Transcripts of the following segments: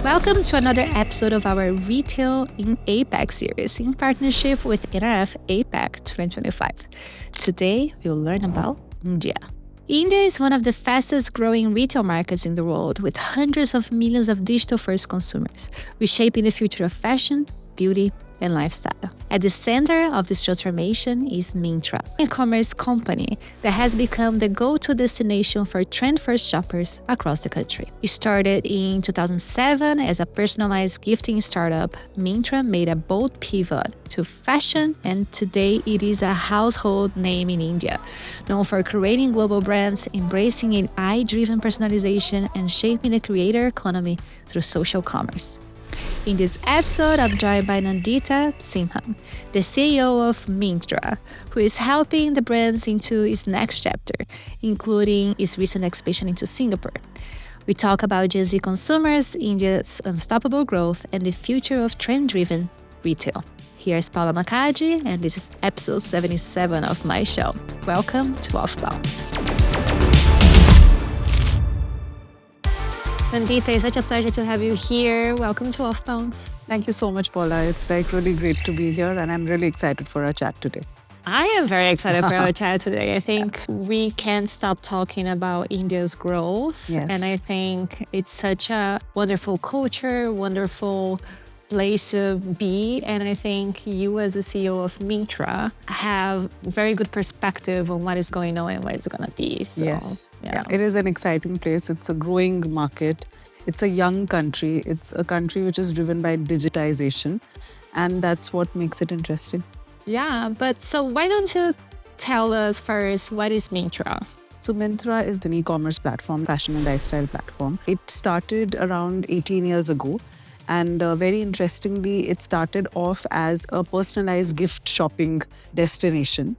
Welcome to another episode of our Retail in APAC series in partnership with NRF APAC 2025. Today, we'll learn about India. India is one of the fastest growing retail markets in the world with hundreds of millions of digital-first consumers, reshaping the future of fashion, beauty, and lifestyle. At the center of this transformation is Myntra, an e-commerce company that has become the go-to destination for trend-first shoppers across the country. It started in 2007 as a personalized gifting startup. Myntra made a bold pivot to fashion, and today it is a household name in India, known for creating global brands, embracing AI-driven personalization, and shaping the creator economy through social commerce. In this episode, I'm joined by Nandita Sinha, the CEO of Myntra, who is helping the brands into its next chapter, including its recent expansion into Singapore. We talk about Gen Z consumers, India's unstoppable growth, and the future of trend-driven retail. Here's Paula Makaji, and this is episode 77 of my show. Welcome to OFFBounds. Nandita, it's such a pleasure to have you here. Welcome to OFFBounds. Thank you so much, Paula. It's really great to be here, and I'm really excited for our chat today. I am very excited for our chat today. I think we can't stop talking about India's growth. Yes. And I think it's such a wonderful culture, wonderful place to be. And I think you as the CEO of Myntra have very good perspective on what is going on and what it's going to be. So, Yes. Yeah. It is an exciting place. It's a growing market. It's a young country. It's a country which is driven by digitization. And that's what makes it interesting. Yeah, but so why don't you tell us first, what is Myntra? So Myntra is an e-commerce platform, fashion and lifestyle platform. It started around 18 years ago. And very interestingly, it started off as a personalized gift shopping destination.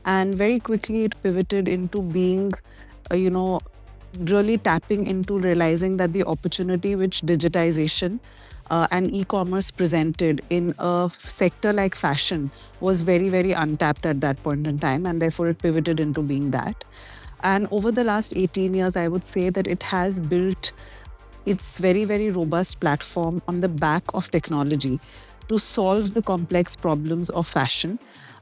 And very quickly, it pivoted into being, really tapping into realizing that the opportunity which digitization and e-commerce presented in a sector like fashion was very, very untapped at that point in time. And therefore, it pivoted into being that. And over the last 18 years, I would say that it has built its very, very robust platform on the back of technology to solve the complex problems of fashion.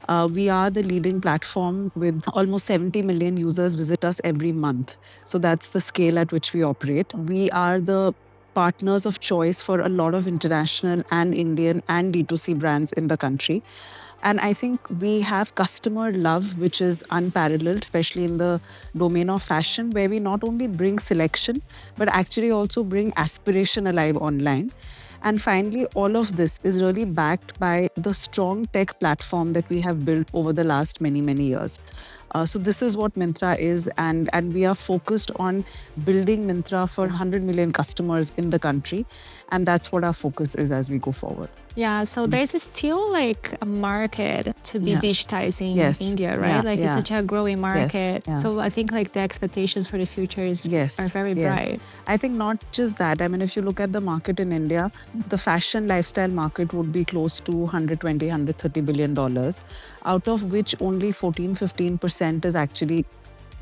We are the leading platform with almost 70 million users visit us every month. So that's the scale at which we operate. We are the partners of choice for a lot of international and Indian and D2C brands in the country. And I think we have customer love, which is unparalleled, especially in the domain of fashion, where we not only bring selection, but actually also bring aspiration alive online. And finally, all of this is really backed by the strong tech platform that we have built over the last many, many years. So this is what Myntra is, and we are focused on building Myntra for 100 million customers in the country. And that's what our focus is as we go forward. Yeah, so there's still like a market to be digitizing in India, right? It's such a growing market. Yes. So I think like the expectations for the future are very bright. I think not just that. I mean, if you look at the market in India, the fashion lifestyle market would be close to $130 billion, out of which only 15% is actually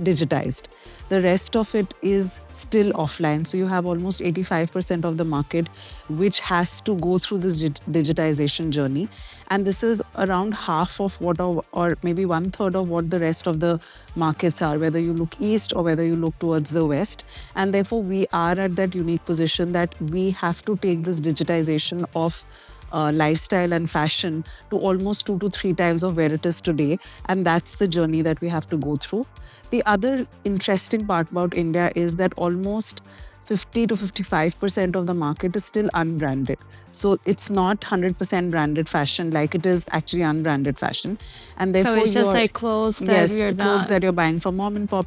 digitized. The rest of it is still offline. So you have almost 85% of the market which has to go through this digitization journey. And this is around half of what, or maybe 1/3 of what the rest of the markets are, whether you look east or whether you look towards the west. And therefore, we are at that unique position that we have to take this digitization of lifestyle and fashion to almost 2 to 3 times of where it is today. And that's the journey that we have to go through. The other interesting part about India is that almost 50 to 55% of the market is still unbranded. So it's not 100% branded fashion like it is actually unbranded fashion. And therefore, so it's just like clothes that clothes that you're buying from mom and pop,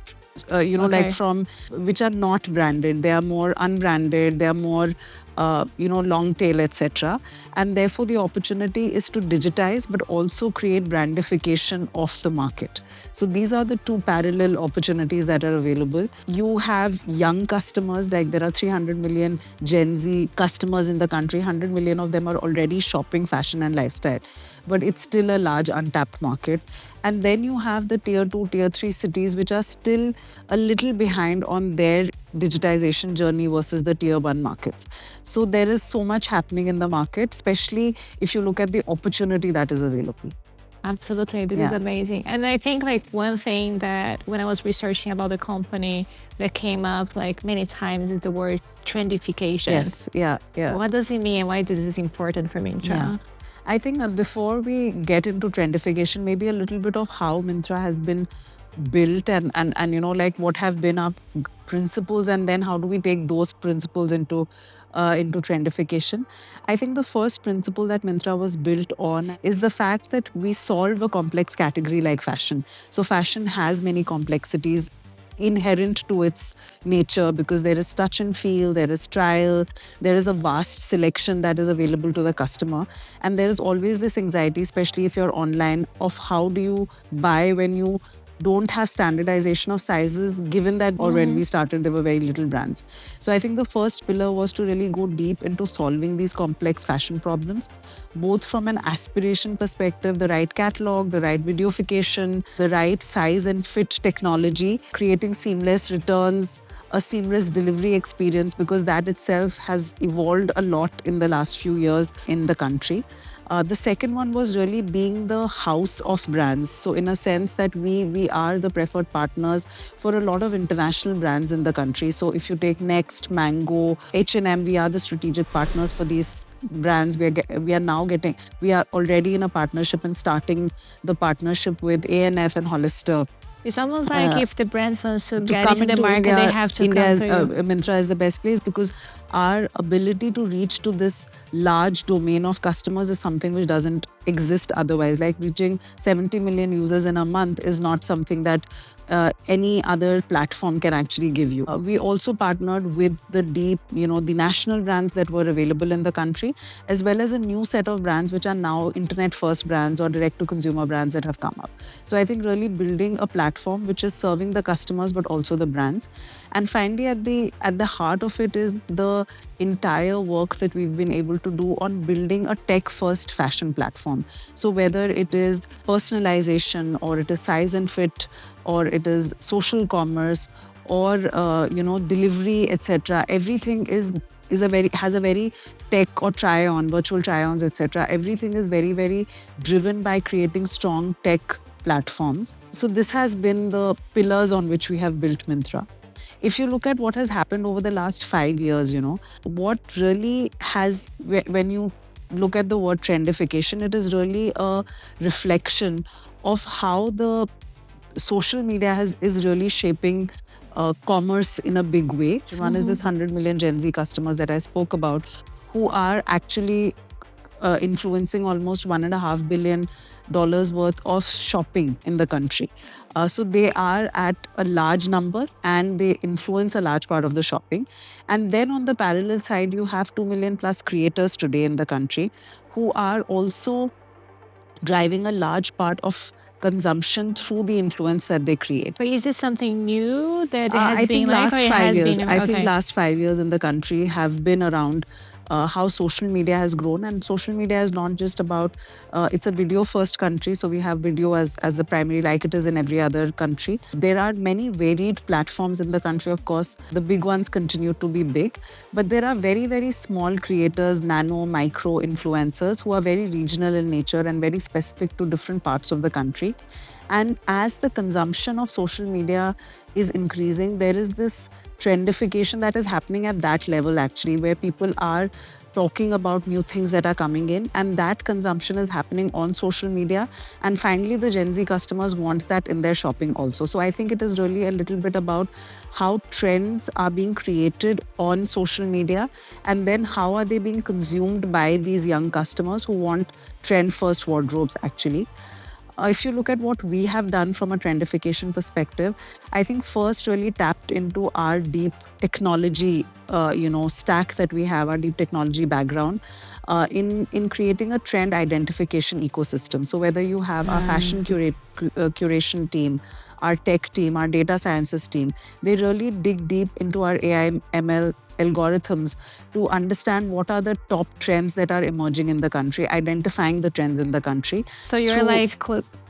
like from which are not branded. They are more unbranded. They are more long tail, etc. And therefore, the opportunity is to digitize, but also create brandification of the market. So these are the two parallel opportunities that are available. You have young customers, like there are 300 million Gen Z customers in the country. 100 million of them are already shopping fashion and lifestyle. But it's still a large untapped market. And then you have the tier 2, tier 3 cities, which are still a little behind on their digitization journey versus the tier 1 markets. So there is so much happening in the market, especially if you look at the opportunity that is available. Absolutely. This is amazing. And I think like one thing that when I was researching about the company that came up like many times is the word trendification. Yes, yeah. What does it mean and why this is important for Myntra? Yeah. I think before we get into trendification, maybe a little bit of how Myntra has been built and like what have been our principles, and then how do we take those principles into trendification. I think the first principle that Myntra was built on is the fact that we solve a complex category like fashion. So fashion has many complexities inherent to its nature, because there is touch and feel, there is trial, there is a vast selection that is available to the customer. And there is always this anxiety, especially if you're online, of how do you buy when you don't have standardization of sizes, given that or when we started there were very little brands. So I think the first pillar was to really go deep into solving these complex fashion problems, both from an aspiration perspective, the right catalog, the right videofication, the right size and fit technology, creating seamless returns, a seamless delivery experience, because that itself has evolved a lot in the last few years in the country. The second one was really being the house of brands. So in a sense that we are the preferred partners for a lot of international brands in the country. So if you take Next, Mango, H&M, we are the strategic partners for these brands. We are already in a partnership and starting the partnership with ANF and Hollister. It's almost like if the brands want to get into the market, they have to India's, come through. Myntra is the best place, because our ability to reach to this large domain of customers is something which doesn't exist otherwise. Like reaching 70 million users in a month is not something that any other platform can actually give you. We also partnered with the the national brands that were available in the country, as well as a new set of brands which are now internet first brands or direct to consumer brands that have come up. So I think really building a platform which is serving the customers but also the brands. And finally, at the heart of it is the entire work that we've been able to do on building a tech first fashion platform. So whether it is personalization, or it is size and fit, or it is social commerce, or delivery, etc., everything has a very tech or try-on, virtual try-ons, etc. Everything is very, very driven by creating strong tech platforms. So this has been the pillars on which we have built Myntra. If you look at what has happened over the last 5 years, what really has, when you look at the word trendification, it is really a reflection of how the social media is really shaping commerce in a big way. One is this 100 million Gen Z customers that I spoke about, who are actually influencing almost $1.5 billion worth of shopping in the country. So they are at a large number and they influence a large part of the shopping. And then on the parallel side, you have 2 million plus creators today in the country who are also driving a large part of consumption through the influence that they create. But is this something new that has I been think like, last or it 5 has years. been? I think last 5 years in the country have been around how social media has grown. And social media is not just about, it's a video first country. So we have video as the primary, like it is in every other country. There are many varied platforms in the country. Of course, the big ones continue to be big, but there are very, very small creators, nano, micro influencers who are very regional in nature and very specific to different parts of the country. And as the consumption of social media is increasing, there is this trendification that is happening at that level actually, where people are talking about new things that are coming in, and that consumption is happening on social media. And finally, the Gen Z customers want that in their shopping also. So I think it is really a little bit about how trends are being created on social media, and then how are they being consumed by these young customers who want trend first wardrobes actually. If you look at what we have done from a trendification perspective, I think first really tapped into our deep technology, stack that we have, our deep technology background, in creating a trend identification ecosystem. So whether you have our fashion curation team, our tech team, our data sciences team, they really dig deep into our AI ML algorithms to understand what are the top trends that are emerging in the country, identifying the trends in the country. So you're like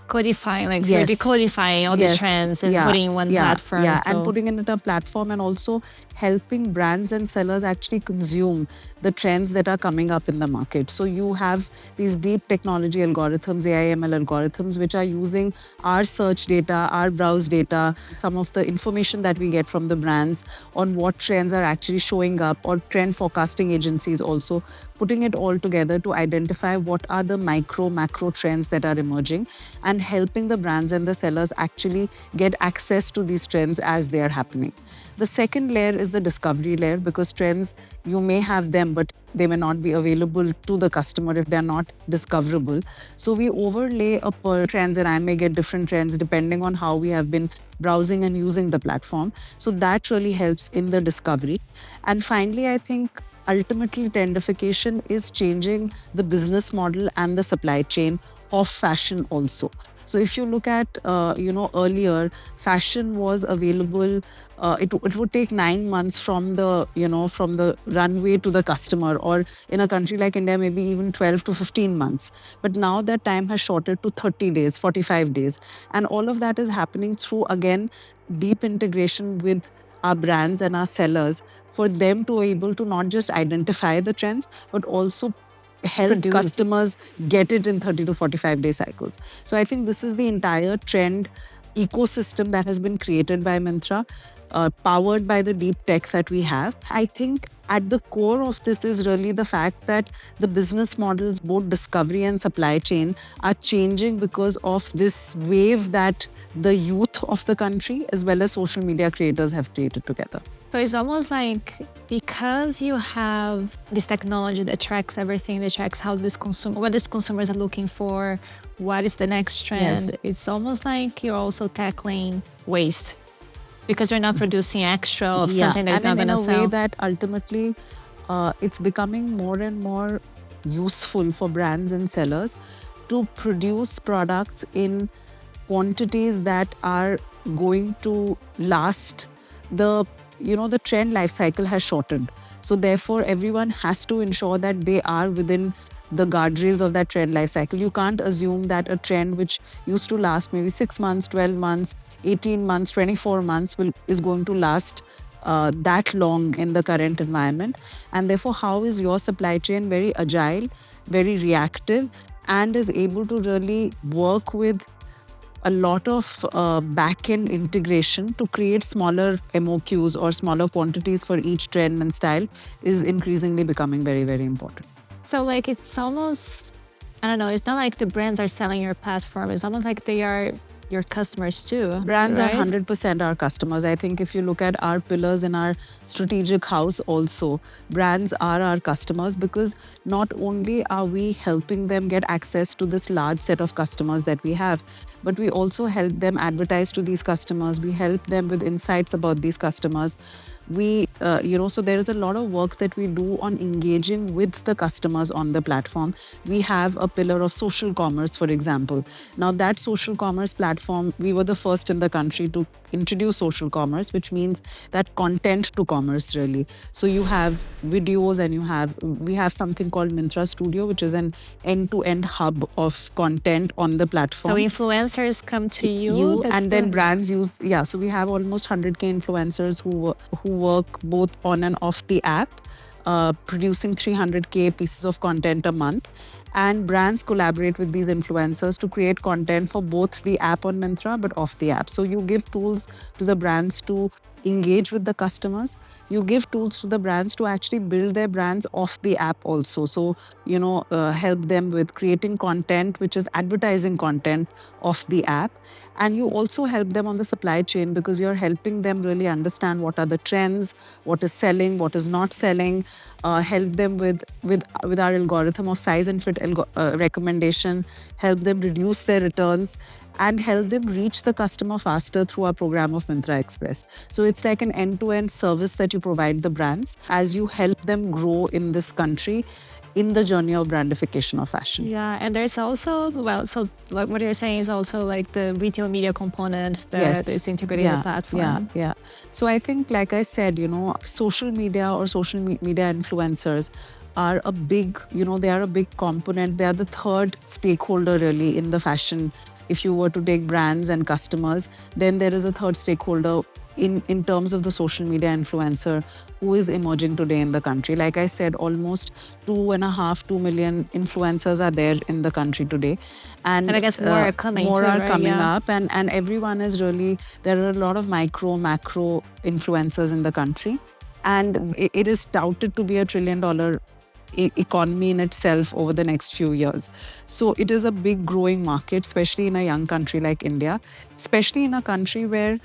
codifying, like you're decodifying all the trends and putting in one platform. And putting in a platform, and also helping brands and sellers actually consume the trends that are coming up in the market. So you have these deep technology algorithms, AI/ML algorithms, which are using our search data, our browse data, some of the information that we get from the brands on what trends are actually showing up, or trend forecasting agencies also putting it all together to identify what are the macro trends that are emerging, and helping the brands and the sellers actually get access to these trends as they are happening. The second layer is the discovery layer, because trends, you may have them, but they may not be available to the customer if they're not discoverable. So we overlay trends, and I may get different trends depending on how we have been browsing and using the platform. So that really helps in the discovery. And finally, I think ultimately Trendification is changing the business model and the supply chain of fashion also. So if you look at, earlier, fashion was available. It would take 9 months from the runway to the customer, or in a country like India, maybe even 12 to 15 months. But now that time has shortened to 30 days, 45 days. And all of that is happening through, again, deep integration with our brands and our sellers, for them to be able to not just identify the trends, but also help customers get it in 30 to 45-day cycles. So I think this is the entire trend ecosystem that has been created by Myntra, powered by the deep tech that we have. I think at the core of this is really the fact that the business models, both discovery and supply chain, are changing because of this wave that the youth of the country as well as social media creators have created together. So it's almost like, because you have this technology that tracks everything, that tracks how what these consumers are looking for, what is the next trend, it's almost like you're also tackling waste, because you're not producing extra of something that's not going to sell. In a way that ultimately it's becoming more and more useful for brands and sellers to produce products in quantities that are going to last. The trend life cycle has shortened. So therefore, everyone has to ensure that they are within the guardrails of that trend life cycle. You can't assume that a trend which used to last maybe 6 months, 12 months, 18 months, 24 months is going to last that long in the current environment. And therefore, how is your supply chain very agile, very reactive, and is able to really work with a lot of back-end integration to create smaller MOQs or smaller quantities for each trend and style is increasingly becoming very, very important. So like, it's almost, I don't know, it's not like the brands are selling your platform. It's almost like they are your customers too. Brands right? are 100% our customers. I think if you look at our pillars in our strategic house also, brands are our customers, because not only are we helping them get access to this large set of customers that we have, but we also help them advertise to these customers. We help them with insights about these customers. So there is a lot of work that we do on engaging with the customers on the platform. We have a pillar of social commerce, for example. Now that social commerce platform, we were the first in the country to introduce social commerce, which means that content to commerce really. So you have videos, and we have something called Myntra Studio, which is an end-to-end hub of content on the platform. So influencers come to you and then brands use, so we have almost 100K influencers who work both on and off the app, producing 300K pieces of content a month. And brands collaborate with these influencers to create content for both the app on Myntra but off the app. So you give tools to the brands to engage with the customers. You give tools to the brands to actually build their brands off the app also. So, help them with creating content, which is advertising content off the app. And you also help them on the supply chain, because you're helping them really understand what are the trends, what is selling, what is not selling. Help them with our algorithm of size and fit recommendation. Help them reduce their returns, and help them reach the customer faster through our program of Myntra Express. So it's like an end-to-end service that you provide the brands as you help them grow in this country in the journey of brandification of fashion. Yeah, and there's also, so like what you're saying is also like the retail media component that is integrated in the platform. Yeah. So I think, like I said, social media or social media influencers are a big, they are a big component. They are the third stakeholder really in the fashion if you were to take brands and customers, then there is a third stakeholder in terms of the social media influencer who is emerging today in the country. Like I said, almost 2.5, 2 million influencers are there in the country today. And I guess more are coming more too, are right? coming Yeah. up, and everyone is really, there are a lot of micro, macro influencers in the country. And it is touted to be $1 trillion economy in itself over the next few years. So it is a big growing market, especially in a young country like India, especially in a country where,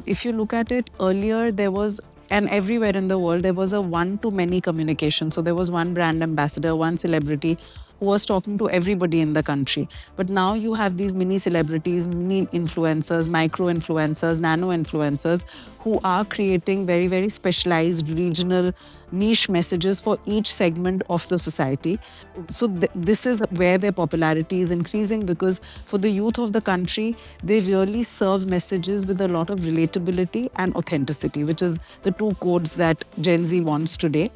if you look at it, earlier there was, and everywhere in the world, there was a one-to-many communication. So there was one brand ambassador, one celebrity who was talking to everybody in the country. But now you have these mini celebrities, mini influencers, micro influencers, nano influencers who are creating very, very specialized regional niche messages for each segment of the society. So this is where their popularity is increasing, because for the youth of the country, they really serve messages with a lot of relatability and authenticity, which is the two codes that Gen Z wants today.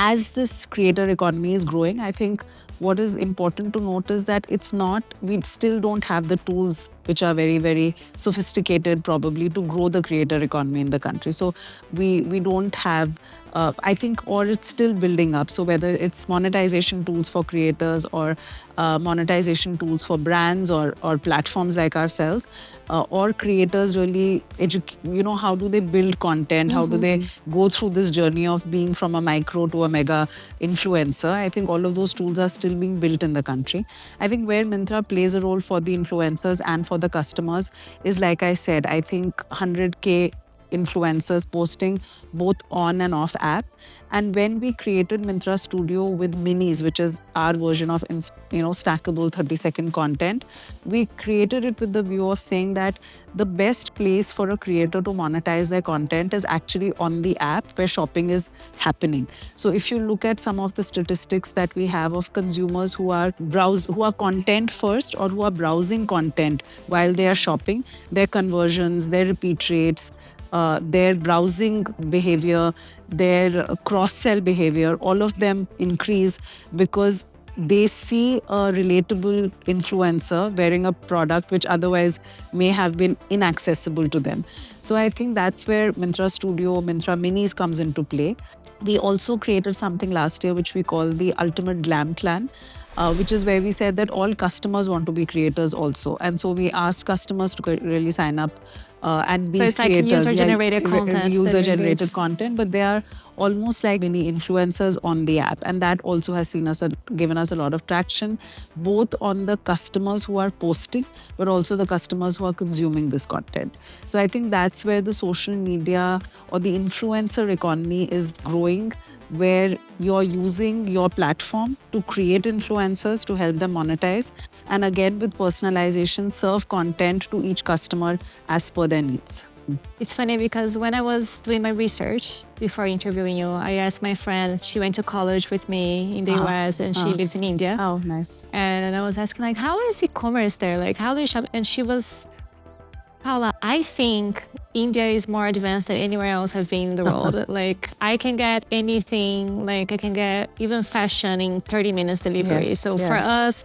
As this creator economy is growing, I think what is important to note is that it's not, we still don't have the tools which are very, very sophisticated probably to grow the creator economy in the country. So we don't have, I think, or it's still building up. So whether it's monetization tools for creators or monetization tools for brands or platforms like ourselves, or creators really how do they build content, how do they go through this journey of being from a micro to a mega influencer. I think all of those tools are still being built in the country. I think where Myntra plays a role for the influencers and for the customers is, like I said, I think 100K influencers posting both on and off app. And when we created Myntra Studio with Minis, which is our version of stackable 30-second content, we created it with the view of saying that the best place for a creator to monetize their content is actually on the app where shopping is happening. So if you look at some of the statistics that we have of consumers who are content first or who are browsing content while they are shopping, their conversions, their repeat rates, their browsing behavior, their cross-sell behavior, all of them increase because they see a relatable influencer wearing a product which otherwise may have been inaccessible to them. So I think that's where Myntra Studio, Myntra Minis comes into play. We also created something last year which we call the Ultimate Glam Clan, which is where we said that all customers want to be creators also. And so we asked customers to really sign up and be So it's creators. like user-generated content. User-generated content, but they are almost like mini influencers on the app. And that also has given us a lot of traction, both on the customers who are posting, but also the customers who are consuming this content. So I think that's where the social media or the influencer economy is growing, where you're using your platform to create influencers to help them monetize. And again, with personalization, serve content to each customer as per their needs. It's funny because when I was doing my research before interviewing you, I asked my friend, she went to college with me in the US and she lives in India. Oh, nice. And I was asking, like, how is e-commerce there? Like, how do you shop? And she was, Paula, I think India is more advanced than anywhere else I've been in the world. Like, I can get anything, like I can get even fashion in 30 minutes delivery. Yes, So yeah. for us,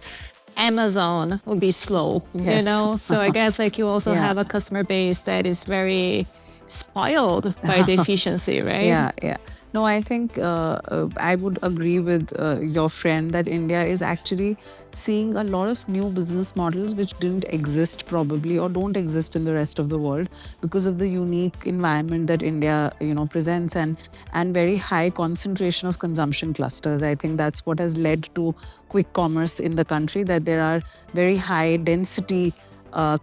Amazon would be slow, Yes. So I guess like you also have a customer base that is very spoiled by the efficiency, right? Yeah. No, I think I would agree with your friend that India is actually seeing a lot of new business models which didn't exist probably or don't exist in the rest of the world because of the unique environment that India, presents and very high concentration of consumption clusters. I think that's what has led to quick commerce in the country, that there are very high density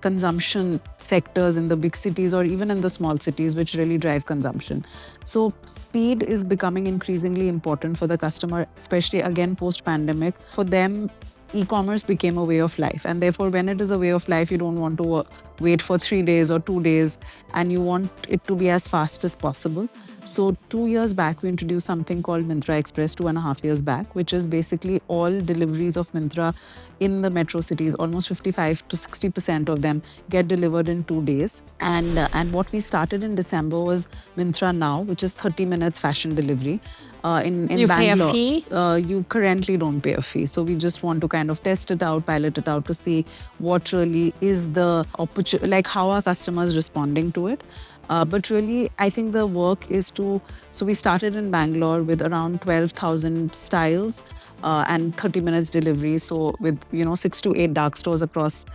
consumption sectors in the big cities or even in the small cities which really drive consumption. So speed is becoming increasingly important for the customer, especially again post-pandemic. For them, e-commerce became a way of life, and therefore when it is a way of life, you don't want to wait for 3 days or 2 days, and you want it to be as fast as possible. So 2 years back, we introduced something called Myntra Express 2.5 years back, which is basically all deliveries of Myntra in the metro cities. Almost 55 to 60% of them get delivered in 2 days. And what we started in December was Myntra Now, which is 30 minutes fashion delivery. In You pay a Bangalore, fee? you currently don't pay a fee. So we just want to kind of test it out, pilot it out to see what really is the opportunity, like how are customers responding to it. But really, I think the work is to. So we started in Bangalore with around 12,000 styles and 30 minutes delivery. So with 6 to 8 dark stores across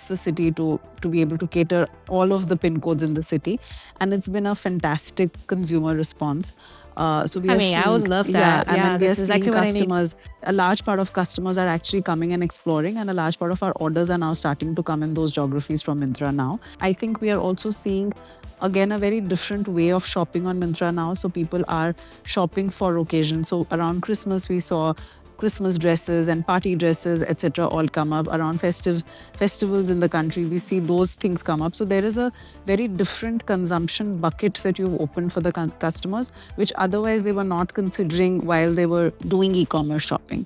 the city to be able to cater all of the pin codes in the city, and it's been a fantastic consumer response. So we I are mean, I seeing, would love yeah, that. I Yeah, mean, we are that's exactly seeing what I need. customers. A large part of customers are actually coming and exploring, and a large part of our orders are now starting to come in those geographies from Myntra Now. I think we are also seeing again a very different way of shopping on Myntra Now. So people are shopping for occasions. So around Christmas, we saw Christmas dresses and party dresses, etc., all come up. Around festivals in the country, we see those things come up. So there is a very different consumption bucket that you've opened for the customers, which otherwise they were not considering while they were doing e-commerce shopping.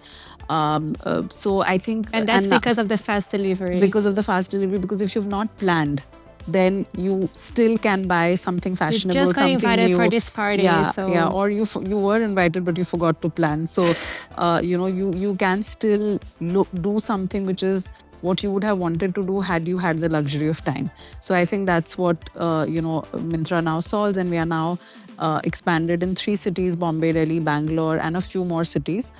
So I think, And that's because of the fast delivery. because of the fast delivery. Because if you've not planned, then you still can buy something fashionable, just got something invited new. for this party, Yeah, so- yeah. Or you were invited, but you forgot to plan. So, you can still do something which is what you would have wanted to do had you had the luxury of time. So I think that's what Myntra now solves, and we are now expanded in 3 cities: Bombay, Delhi, Bangalore, and a few more cities.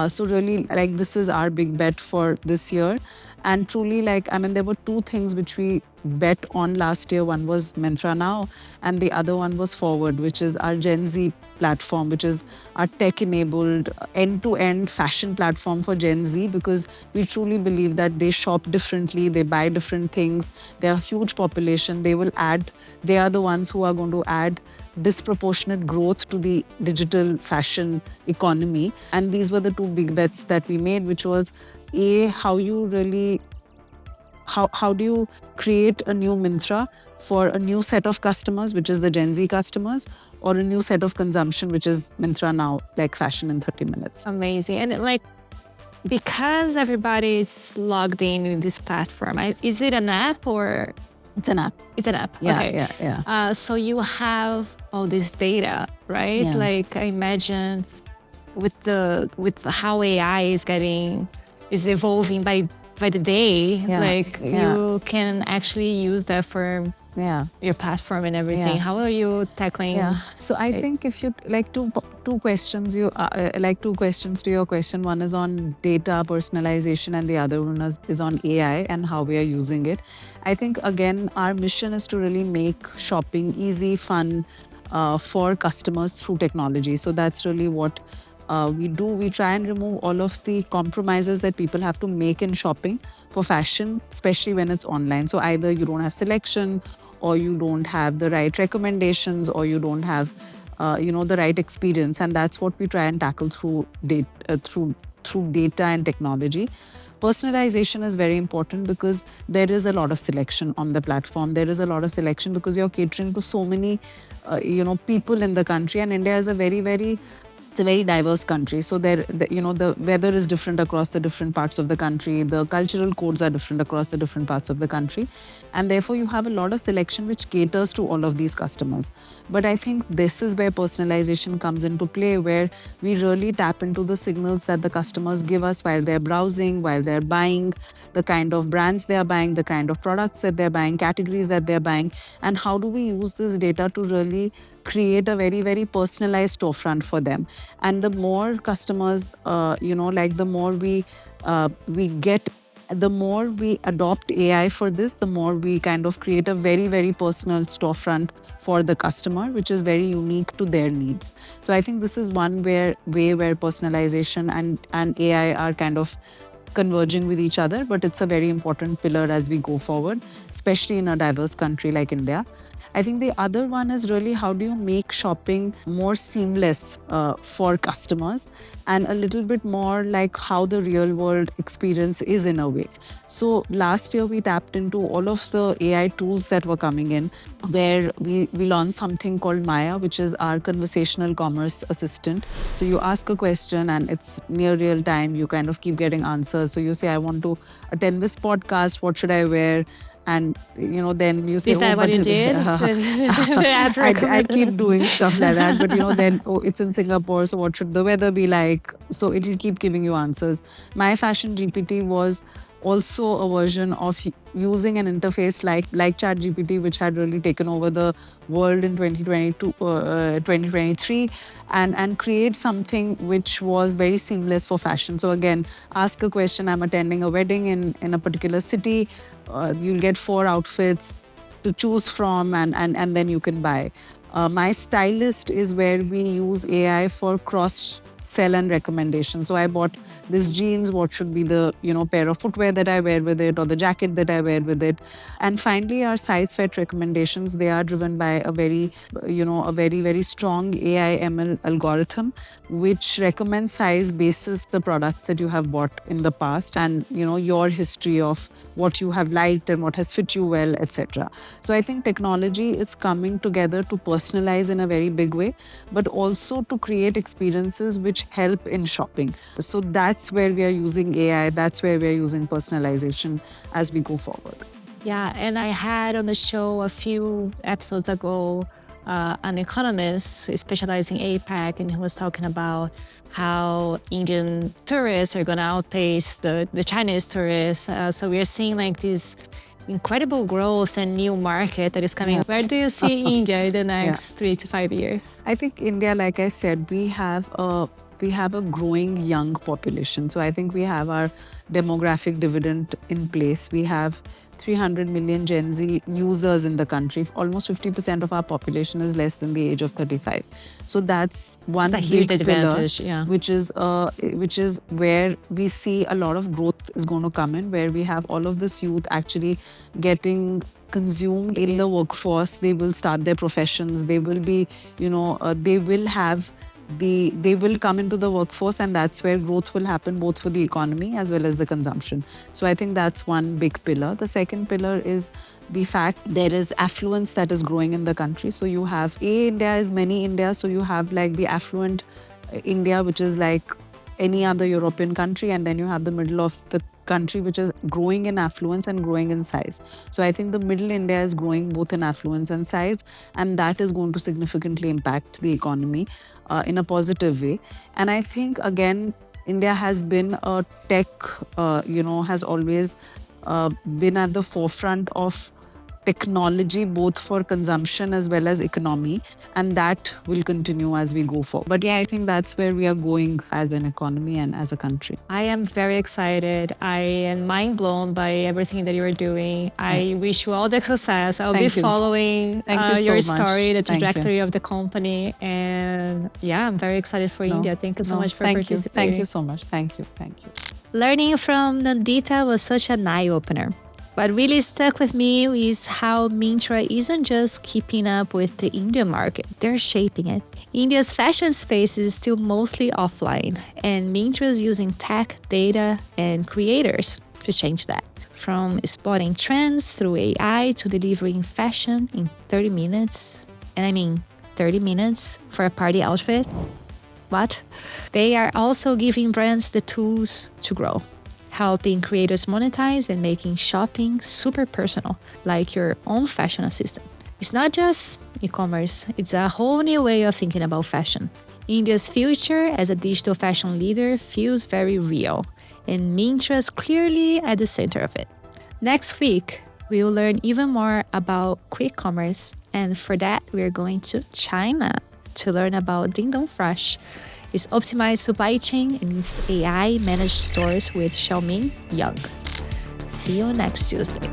So really, like, this is our big bet for this year. And truly, there were 2 things which we bet on last year. One was Myntra Now, and the other one was Forward, which is our Gen Z platform, which is our tech-enabled, end-to-end fashion platform for Gen Z, because we truly believe that they shop differently, they buy different things, they're a huge population. They are the ones who are going to add disproportionate growth to the digital fashion economy. And these were the 2 big bets that we made, which was how do you create a new Myntra for a new set of customers, which is the Gen Z customers, or a new set of consumption, which is Myntra Now, like fashion in 30 minutes. Amazing. And because everybody is logged in this platform, is it an app or? It's an app. It's an app. Yeah, okay. yeah. So you have all this data, right? Yeah. Like, I imagine with how AI is evolving by the day. Yeah, You can actually use that for your platform and everything. Yeah. How are you tackling? Yeah. So I think if you two questions, two questions to your question. One is on data personalization, and the other one is on AI and how we are using it. I think again, our mission is to really make shopping easy, fun for customers through technology. So that's really what we do. We try and remove all of the compromises that people have to make in shopping for fashion, especially when it's online. So either you don't have selection, or you don't have the right recommendations, or you don't have the right experience. And that's what we try and tackle through data and technology. Personalization is very important because there is a lot of selection on the platform. There is a lot of selection because you're catering to so many people in the country, and India is a very diverse country. So the weather is different across the different parts of the country. The cultural codes are different across the different parts of the country. And therefore, you have a lot of selection which caters to all of these customers. But I think this is where personalization comes into play, where we really tap into the signals that the customers give us while they're browsing, while they're buying, the kind of brands they're buying, the kind of products that they're buying, categories that they're buying, and how do we use this data to really create a very personalized storefront for them. And the more customers, the more we adopt AI for this, the more we kind of create a very personal storefront for the customer, which is very unique to their needs. So I think this is one way where personalization and AI are kind of converging with each other, but it's a very important pillar as we go forward, especially in a diverse country like India. I think the other one is really how do you make shopping more seamless for customers and a little bit more like how the real world experience is in a way. So last year we tapped into all of the AI tools that were coming in, where we launched something called Maya, which is our conversational commerce assistant. So you ask a question and it's near real time. You kind of keep getting answers. So you say, I want to attend this podcast. What should I wear? And then you say, Is that what you did? I keep doing stuff like that, but then it's in Singapore, so what should the weather be like? So it'll keep giving you answers. My Fashion GPT was also a version of using an interface like ChatGPT, which had really taken over the world in 2023, and create something which was very seamless for fashion. So again, ask a question. I'm attending a wedding in a particular city. You'll get 4 outfits to choose from, and then you can buy. My Stylist is where we use AI for cross sell and recommendation. So I bought this jeans, what should be the pair of footwear that I wear with it, or the jacket that I wear with it. And finally, our size fit recommendations, they are driven by a very very strong AI ML algorithm which recommends size basis the products that you have bought in the past, and your history of what you have liked and what has fit you well, etc. So I think technology is coming together to personalize in a very big way, but also to create experiences which help in shopping. So that's where we are using AI, that's where we are using personalization as we go forward. Yeah, and I had on the show a few episodes ago an economist specializing in APAC, and he was talking about how Indian tourists are going to outpace the Chinese tourists. So we are seeing like this incredible growth and new market that is coming. Yeah. Where do you see India in the next 3 to 5 years? I think India, like I said, we have a growing young population. So I think we have our demographic dividend in place. We have 300 million Gen Z users in the country. Almost 50% of our population is less than the age of 35. So that's one big pillar, which is where we see a lot of growth is going to come in, where we have all of this youth actually getting consumed in the workforce. They will start their professions. They will be, they will come into the workforce, and that's where growth will happen both for the economy as well as the consumption. So I think that's one big pillar. The second pillar is the fact there is affluence that is growing in the country. So you have India is many India. So you have like the affluent India, which is like any other European country, and then you have the middle of the country which is growing in affluence and growing in size. So I think the middle India is growing both in affluence and size, and that is going to significantly impact the economy in a positive way. And I think again, India has been a tech, has always been at the forefront of technology, both for consumption as well as economy, and that will continue as we go forward. But yeah, I think that's where we are going as an economy and as a country. I am very excited. I am mind blown by everything that you are doing. I wish you all the success. I'll be following your story, the trajectory of the company, and yeah, I'm very excited for India. Thank you so much for participating. Thank you so much. Thank you. Learning from Nandita was such an eye-opener. What really stuck with me is how Myntra isn't just keeping up with the Indian market, they're shaping it. India's fashion space is still mostly offline, and Myntra is using tech, data, and creators to change that. From spotting trends through AI to delivering fashion in 30 minutes. And I mean 30 minutes for a party outfit? What? They are also giving brands the tools to grow, helping creators monetize and making shopping super personal, like your own fashion assistant. It's not just e-commerce, it's a whole new way of thinking about fashion. India's future as a digital fashion leader feels very real, and Myntra is clearly at the center of it. Next week, we will learn even more about quick commerce, and for that, we are going to China to learn about Ding Dong Fresh, its optimized supply chain, and its AI-managed stores with Xiaoming Yang. See you next Tuesday.